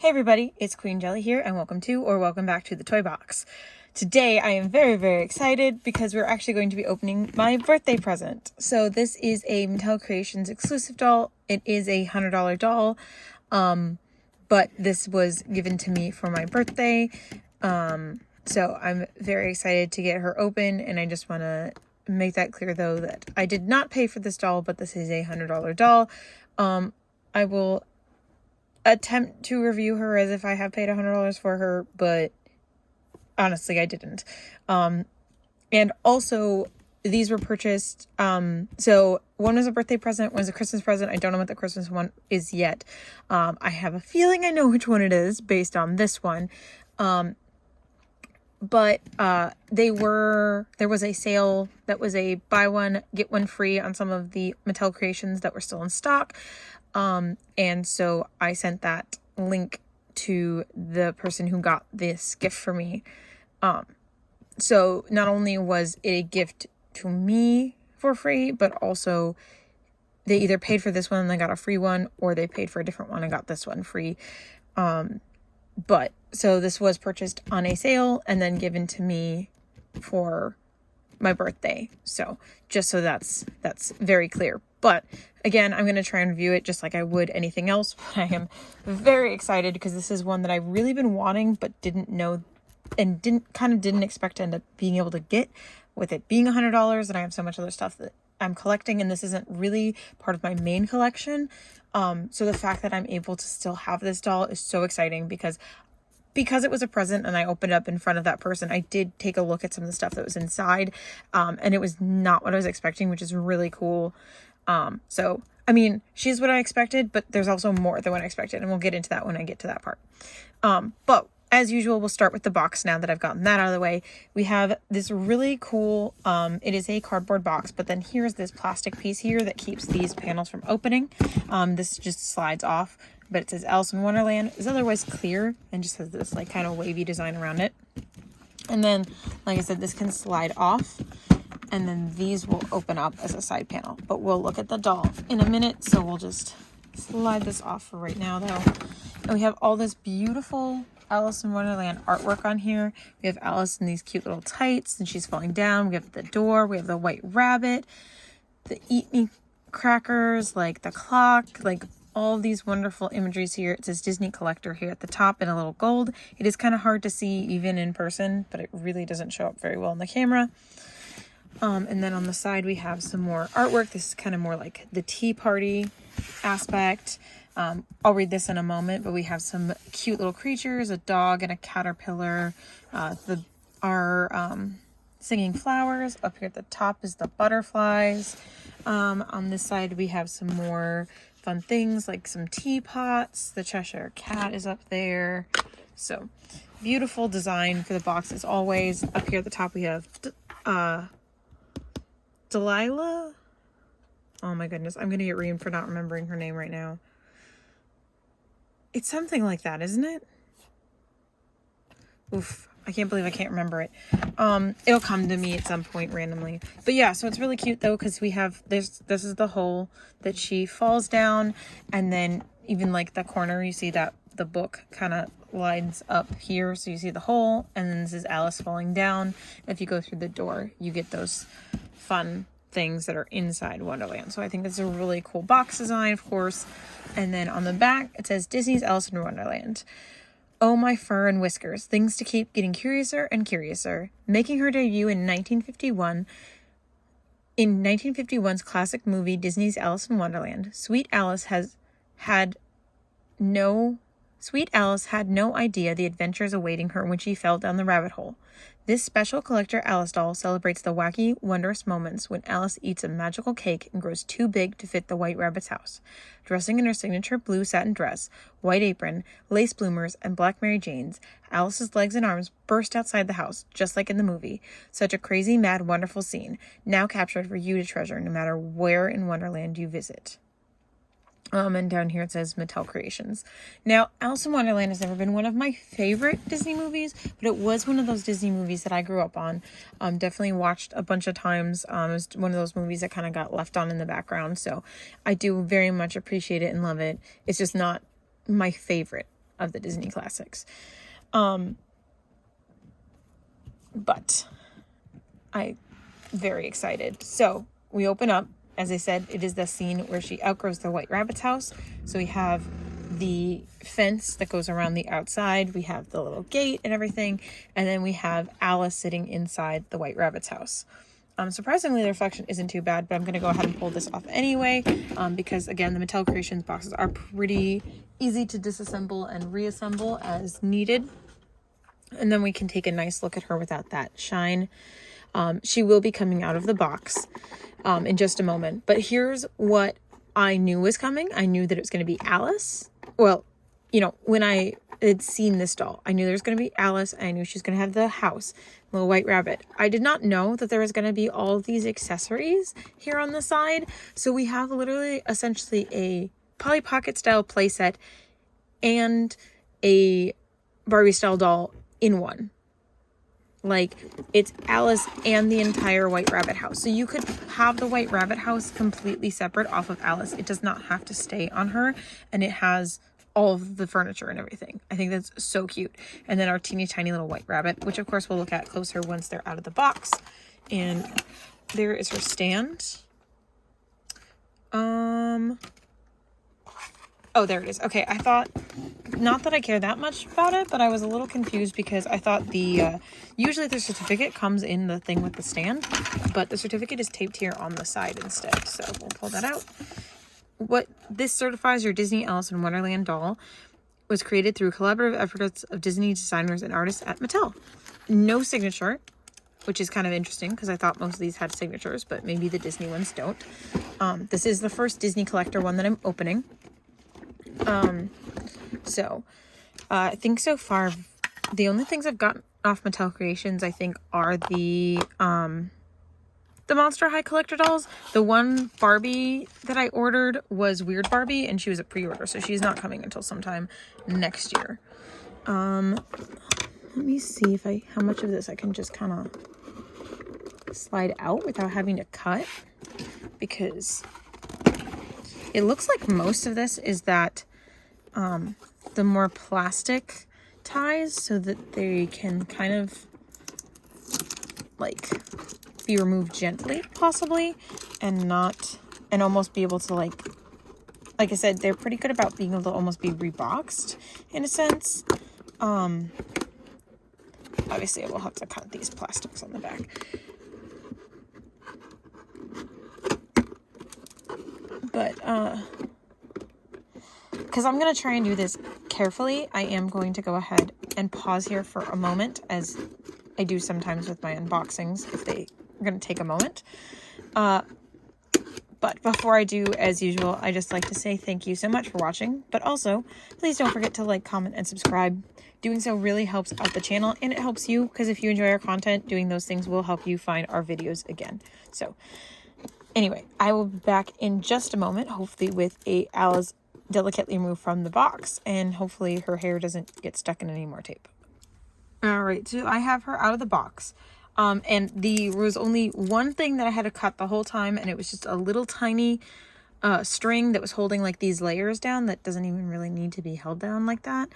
Hey everybody, it's Queen Jelly here, and welcome back to the Toy Box. Today I am very, very excited because we're actually going to be opening my birthday present. So this is a Mattel Creations exclusive doll. It is a $100 doll, but this was given to me for my birthday. So I'm very excited to get her open, and I just want to make that clear though that I did not pay for this doll, but this is a $100 doll. I will attempt to review her as if I have paid $100 for her, but honestly I didn't. And also these were purchased, so one was a birthday present, one was a Christmas present. I don't know what the Christmas one is yet. I have a feeling I know which one it is based on this one. But there was a sale that was a buy one get one free on some of the Mattel Creations that were still in stock. And so I sent that link to the person who got this gift for me. So not only was it a gift to me for free, but also they either paid for this one and they got a free one, or they paid for a different one and got this one free. But so this was purchased on a sale and then given to me for my birthday. So just so that's very clear. But again, I'm going to try and review it just like I would anything else. I am very excited because this is one that I've really been wanting but didn't know and didn't expect to end up being able to get, with it being $100, and I have so much other stuff that I'm collecting, and this isn't really part of my main collection. So the fact that I'm able to still have this doll is so exciting because it was a present and I opened up in front of that person. I did take a look at some of the stuff that was inside, and it was not what I was expecting, which is really cool. So, I mean, she's what I expected, but there's also more than what I expected, and we'll get into that when I get to that part. But as usual, we'll start with the box now that I've gotten that out of the way. We have this really cool, it is a cardboard box, but then here's this plastic piece here that keeps these panels from opening. This just slides off, but it says Alice in Wonderland. It's otherwise clear and just has this like kind of wavy design around it. And then, like I said, this can slide off, and then these will open up as a side panel, but we'll look at the doll in a minute. So we'll just slide this off for right now though. And we have all this beautiful Alice in Wonderland artwork on here. We have Alice in these cute little tights and she's falling down. We have the door, we have the white rabbit, the eat me crackers, like the clock, like all these wonderful imageries here. It says Disney Collector here at the top in a little gold. It is kind of hard to see even in person, but it really doesn't show up very well on the camera. And then on the side we have some more artwork. This is kind of more like the tea party aspect. I'll read this in a moment, but we have some cute little creatures, a dog and a caterpillar. Our singing flowers. Up here at the top is the butterflies. On this side we have some more fun things like some teapots. The Cheshire Cat is up there. So beautiful design for the box as always. Up here at the top we have Delilah. Oh my goodness, I'm gonna get reamed for not remembering her name right now. It's something like that, isn't it? Oof, I can't believe I can't remember it. It'll come to me at some point randomly. But yeah, so it's really cute though, because we have this is the hole that she falls down, and then even like the corner, you see that the book kind of lines up here, so you see the hole, and then this is Alice falling down. If you go through the door, you get those fun things that are inside Wonderland. So I think that's a really cool box design, of course. And then on the back it says Disney's Alice in Wonderland. Oh my fur and whiskers, things to keep getting curiouser and curiouser. Making her debut in 1951 in 1951's classic movie Disney's Alice in Wonderland, Sweet Alice had no idea the adventures awaiting her when she fell down the rabbit hole. This special collector Alice doll celebrates the wacky, wondrous moments when Alice eats a magical cake and grows too big to fit the White Rabbit's house. Dressing in her signature blue satin dress, white apron, lace bloomers, and black Mary Janes, Alice's legs and arms burst outside the house, just like in the movie. Such a crazy, mad, wonderful scene, now captured for you to treasure no matter where in Wonderland you visit. And down here it says Mattel Creations. Now, Alice in Wonderland has never been one of my favorite Disney movies, but it was one of those Disney movies that I grew up on. Definitely watched a bunch of times. It was one of those movies that kind of got left on in the background, so I do very much appreciate it and love it. It's just not my favorite of the Disney classics. But I'm very excited. So we open up. As I said, it is the scene where she outgrows the White Rabbit's house. So we have the fence that goes around the outside. We have the little gate and everything. And then we have Alice sitting inside the White Rabbit's house. Surprisingly, the reflection isn't too bad, but I'm going to go ahead and pull this off anyway. Because again, the Mattel Creations boxes are pretty easy to disassemble and reassemble as needed. And then we can take a nice look at her without that shine. She will be coming out of the box in just a moment. But here's what I knew was coming. I knew that it was going to be Alice. Well, you know, when I had seen this doll, I knew there was going to be Alice. And I knew she was going to have the house, little White Rabbit. I did not know that there was going to be all of these accessories here on the side. So we have literally essentially a Polly Pocket style playset and a Barbie style doll in one. Like, it's Alice and the entire White Rabbit house. So you could have the White Rabbit house completely separate off of Alice. It does not have to stay on her. And it has all of the furniture and everything. I think that's so cute. And then our teeny tiny little White Rabbit, which of course we'll look at closer once they're out of the box. And there is her stand. Oh, there it is. Okay, I thought, not that I care that much about it, but I was a little confused because I thought the, usually the certificate comes in the thing with the stand, but the certificate is taped here on the side instead. So we'll pull that out. What this certifies your Disney Alice in Wonderland doll was created through collaborative efforts of Disney designers and artists at Mattel. No signature, which is kind of interesting because I thought most of these had signatures, but maybe the Disney ones don't. This is the first Disney collector one that I'm opening. I think so far the only things I've gotten off Mattel Creations I think are the Monster High collector dolls. The one Barbie that I ordered was Weird Barbie and she was a pre-order, so she's not coming until sometime next year. Let me see if how much of this I can just kind of slide out without having to cut, because it looks like most of this is that the more plastic ties, so that they can kind of like be removed gently possibly, and almost be able to like I said, they're pretty good about being able to almost be reboxed in a sense. Obviously I will have to cut these plastics on the back. But because I'm going to try and do this carefully, I am going to go ahead and pause here for a moment, as I do sometimes with my unboxings, if they are going to take a moment. But before I do, as usual, I just like to say thank you so much for watching. But also, please don't forget to like, comment, and subscribe. Doing so really helps out the channel, and it helps you, because if you enjoy our content, doing those things will help you find our videos again. So anyway, I will be back in just a moment, hopefully with Alice delicately removed from the box, and hopefully her hair doesn't get stuck in any more tape. All right, so I have her out of the box. And there was only one thing that I had to cut the whole time, and it was just a little tiny string that was holding like these layers down that doesn't even really need to be held down like that.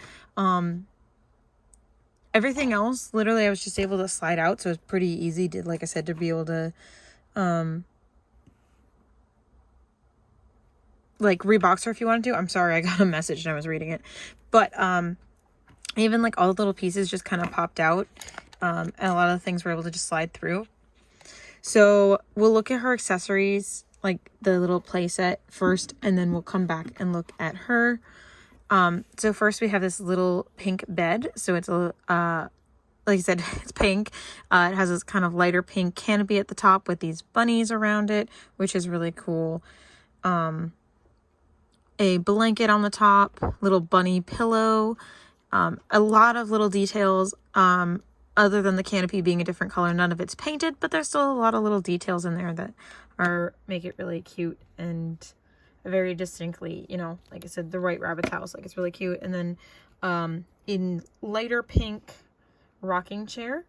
Everything else, literally, I was just able to slide out, so it was pretty easy to, like I said, to be able to like rebox her if you wanted to. I'm sorry, I got a message and I was reading it, but even like all the little pieces just kind of popped out, and a lot of the things were able to just slide through. So we'll look at her accessories, like the little play set first, and then we'll come back and look at her. So first we have this little pink bed. So it's a like I said, it's pink. It has this kind of lighter pink canopy at the top with these bunnies around it, which is really cool. A blanket on the top, little bunny pillow, a lot of little details, other than the canopy being a different color. None of it's painted, but there's still a lot of little details in there that make it really cute and very distinctly, you know, like I said, the White Rabbit's house, like it's really cute. And then in lighter pink rocking chair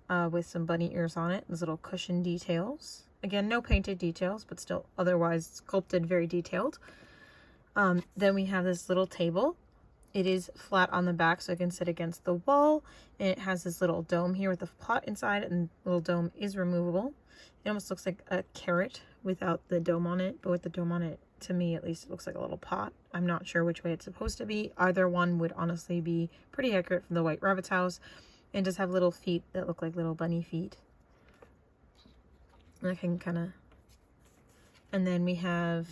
with some bunny ears on it, those little cushion details. Again, no painted details, but still otherwise sculpted, very detailed. Then we have this little table It is flat on the back, so it can sit against the wall. And it has this little dome here with a pot inside, and the little dome is removable. It almost looks like a carrot without the dome on it, but with the dome on it, to me at least, it looks like a little pot. I'm not sure which way it's supposed to be. Either one would honestly be pretty accurate from the White Rabbit's house. And just have little feet that look like little bunny feet. And I can kind of... And then we have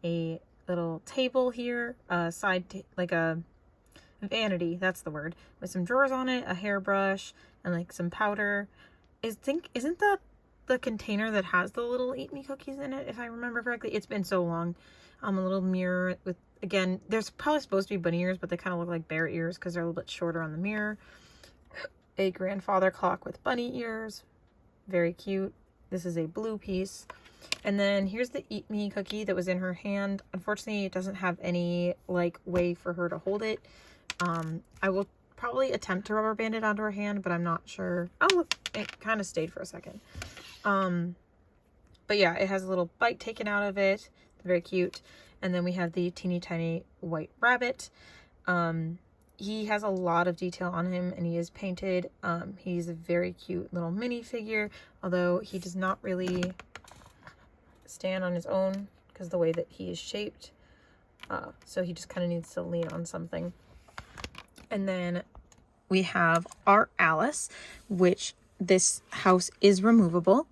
a little table here, like a vanity, that's the word, with some drawers on it, a hairbrush, and like some powder. Isn't that the container that has the little Eat Me cookies in it, if I remember correctly? It's been so long. A little mirror with, again, there's probably supposed to be bunny ears, but they kind of look like bear ears because they're a little bit shorter on the mirror. A grandfather clock with bunny ears, very cute. This is a blue piece. And then here's the Eat Me cookie that was in her hand. Unfortunately, it doesn't have any like way for her to hold it. I will probably attempt to rubber band it onto her hand, but I'm not sure. Oh, look, it kind of stayed for a second. But yeah, it has a little bite taken out of it. Very cute. And then we have the teeny tiny white rabbit. He has a lot of detail on him, and he is painted. He's a very cute little minifigure, although he does not really stand on his own because of the way that he is shaped. So he just kind of needs to lean on something. And then we have our Alice, which this house is removable.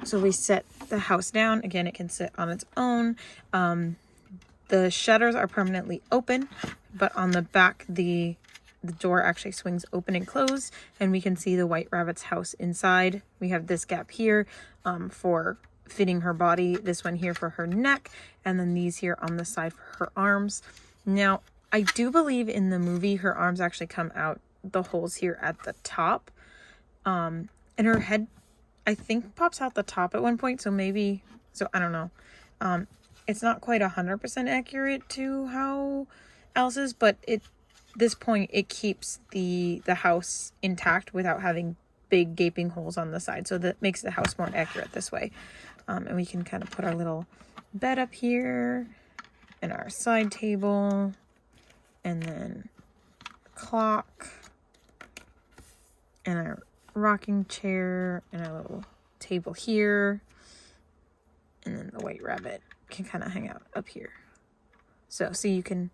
So we set the house down. Again, it can sit on its own. The shutters are permanently open, but on the back, the door actually swings open and closed, and we can see the White Rabbit's house inside. We have this gap here for fitting her body, this one here for her neck, and then these here on the side for her arms. Now, I do believe in the movie her arms actually come out the holes here at the top, and her head, I think, pops out the top at one point, so I don't know. It's not quite 100% accurate to how Alice is, but this point it keeps the house intact without having big gaping holes on the side, so that makes the house more accurate this way. And we can kind of put our little bed up here and our side table, and then clock and our rocking chair and our little table here, and then the White Rabbit can kind of hang out up here. So you can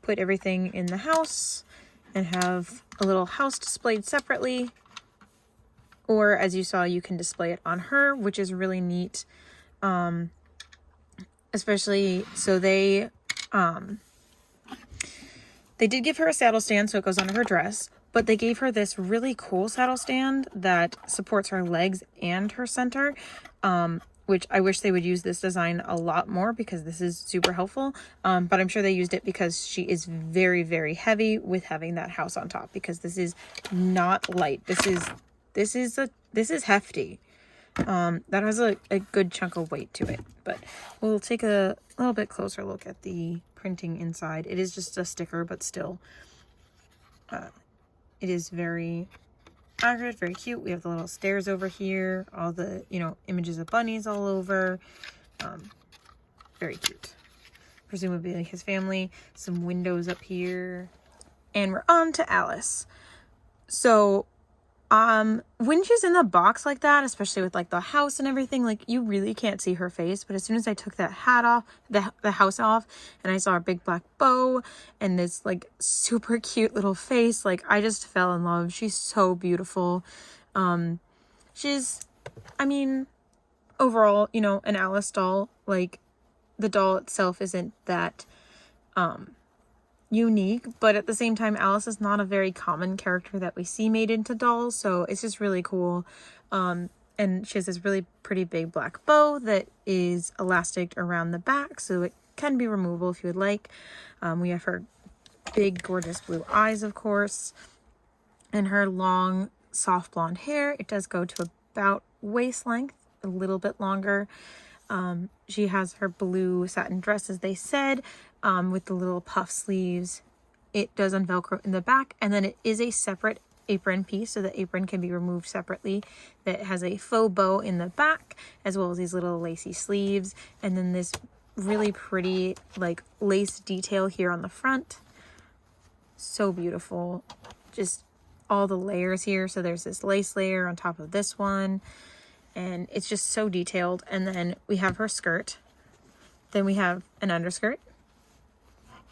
put everything in the house and have a little house displayed separately, or as you saw, you can display it on her, which is really neat. Especially, so they did give her a saddle stand so it goes under her dress, but they gave her this really cool saddle stand that supports her legs and her center, which I wish they would use this design a lot more because this is super helpful. But I'm sure they used it because she is very, very heavy with having that house on top, because this is not light. This is hefty. That has a good chunk of weight to it, but we'll take a little bit closer look at the printing inside. It is just a sticker, but still, it is very accurate, very cute. We have the little stairs over here, all the, images of bunnies all over. Very cute. Presumably like his family. Some windows up here. And we're on to Alice. So, when she's in the box like that, especially with like the house and everything, like you really can't see her face. But as soon as I took that hat off, the house off, and I saw her big black bow and this like super cute little face, like I just fell in love. She's so beautiful. Overall, an Alice doll, like the doll itself isn't that, unique, but at the same time, Alice is not a very common character that we see made into dolls, so it's just really cool. And she has this really pretty big black bow that is elastic around the back, so it can be removable if you would like. We have her big gorgeous blue eyes, of course, and her long soft blonde hair. It does go to about waist length, a little bit longer. She has her blue satin dress, as they said, with the little puff sleeves. It does unvelcro in the back, and then it is a separate apron piece, so the apron can be removed separately. That has a faux bow in the back, as well as these little lacy sleeves, and then this really pretty like lace detail here on the front. So beautiful. Just all the layers here. So there's this lace layer on top of this one, and it's just so detailed. And then we have her skirt. Then we have an underskirt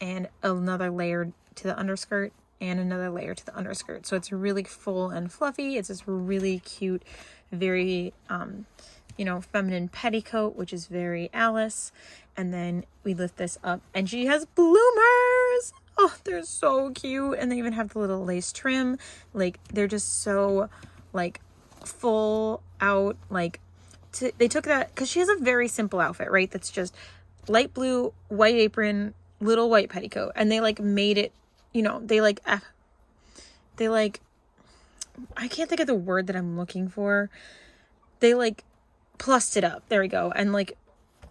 and another layer to the underskirt and another layer to the underskirt. So it's really full and fluffy. It's this really cute, very, you know, feminine petticoat, which is very Alice. And then we lift this up and she has bloomers. Oh, they're so cute. And they even have the little lace trim. Like, they're just so, like, full out. Like, they took that, because she has a very simple outfit, right? That's just light blue, white apron, little white petticoat. And they, like, made it, you know, they, like, I can't think of the word that I'm looking for. They, like, plussed it up. There we go. And, like,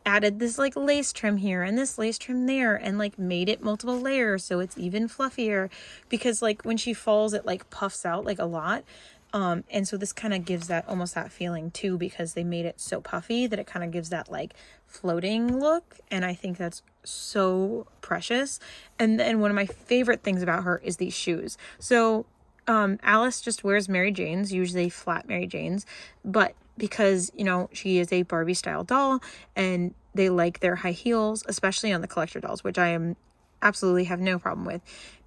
added this like lace trim here and this lace trim there, and like made it multiple layers so it's even fluffier, because like when she falls it like puffs out like a lot, and so this kind of gives that almost that feeling too, because they made it so puffy that it kind of gives that like floating look, and I think that's so precious. And then one of my favorite things about her is these shoes. So Alice just wears Mary Janes, usually flat Mary Janes, but because, you know, she is a Barbie style doll and they like their high heels, especially on the collector dolls, which I absolutely have no problem with.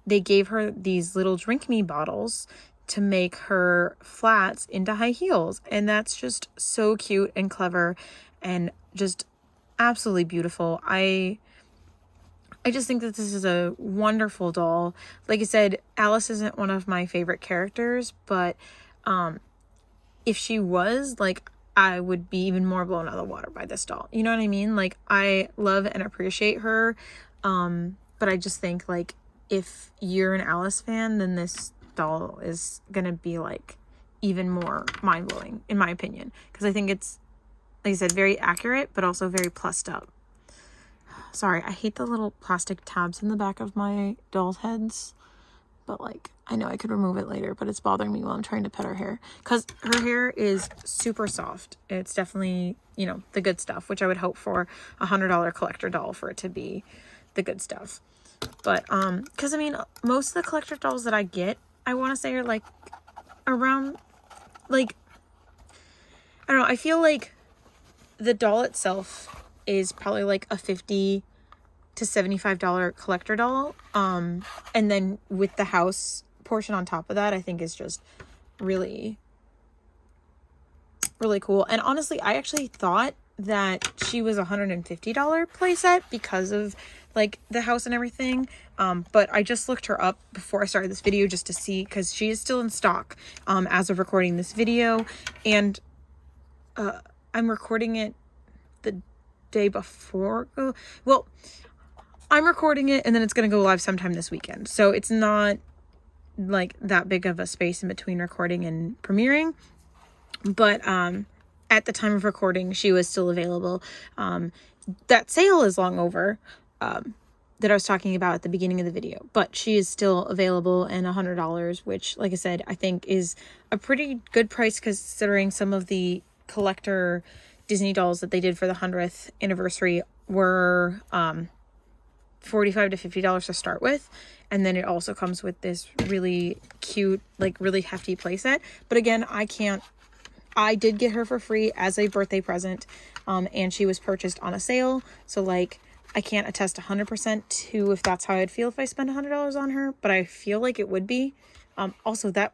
They gave her these little drink me bottles to make her flats into high heels. And that's just so cute and clever and just absolutely beautiful. I just think that this is a wonderful doll. Like I said, Alice isn't one of my favorite characters, but if she was, like, I would be even more blown out of the water by this doll. You know what I mean? Like, I love and appreciate her. But I just think, like, if you're an Alice fan, then this doll is going to be, like, even more mind-blowing, in my opinion. Because I think it's, like I said, very accurate, but also very plussed up. Sorry, I hate the little plastic tabs in the back of my doll's heads. But, like, I know I could remove it later, but it's bothering me while I'm trying to pet her hair. Because her hair is super soft. It's definitely, you know, the good stuff, which I would hope for a $100 collector doll for it to be the good stuff. But, because, I mean, most of the collector dolls that I get, I want to say are, like, around, like, I don't know, I feel like the doll itself is probably, like, a $50 to $75 collector doll, and then with the house portion on top of that, I think is just really, really cool. And honestly, I actually thought that she was a $150 playset because of like the house and everything, but I just looked her up before I started this video just to see, because she is still in stock as of recording this video, and I'm recording it the day before. Well, I'm recording it and then it's going to go live sometime this weekend. So it's not like that big of a space in between recording and premiering. But at the time of recording, she was still available. That sale is long over that I was talking about at the beginning of the video. But she is still available, and $100, which, like I said, I think is a pretty good price considering some of the collector Disney dolls that they did for the 100th anniversary were $45 to $50 to start with, and then it also comes with this really cute, like really hefty playset. But again, I did get her for free as a birthday present, and she was purchased on a sale, so like I can't attest 100% to if that's how I'd feel if I spent $100 on her, but I feel like it would be. Also, that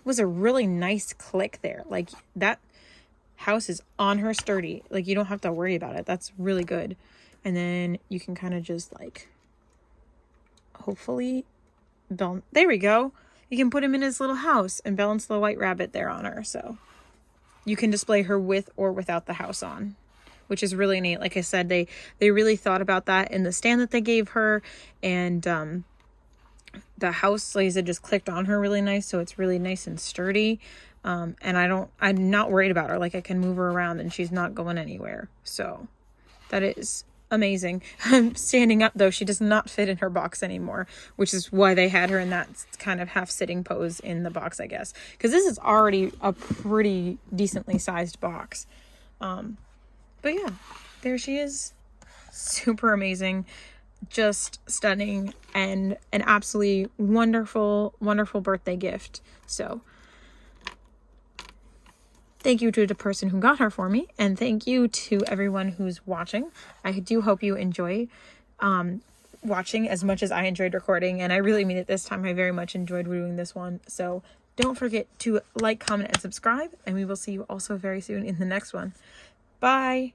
was a really nice click there. Like, that house is on her sturdy. Like, you don't have to worry about it. That's really good. And then you can kind of just like, hopefully, there we go. You can put him in his little house and balance the white rabbit there on her. So you can display her with or without the house on, which is really neat. Like I said, they really thought about that in the stand that they gave her. And the house, like I said, just clicked on her really nice. So it's really nice and sturdy. And I'm not worried about her. Like, I can move her around and she's not going anywhere. So that is amazing. Standing up though, she does not fit in her box anymore, which is why they had her in that kind of half sitting pose in the box, I guess, because this is already a pretty decently sized box. But yeah, there she is, super amazing, just stunning, and an absolutely wonderful, wonderful birthday gift. So thank you to the person who got her for me, and thank you to everyone who's watching. I do hope you enjoy watching as much as I enjoyed recording, and I really mean it this time. I very much enjoyed doing this one. So don't forget to like, comment, and subscribe, and we will see you also very soon in the next one. Bye!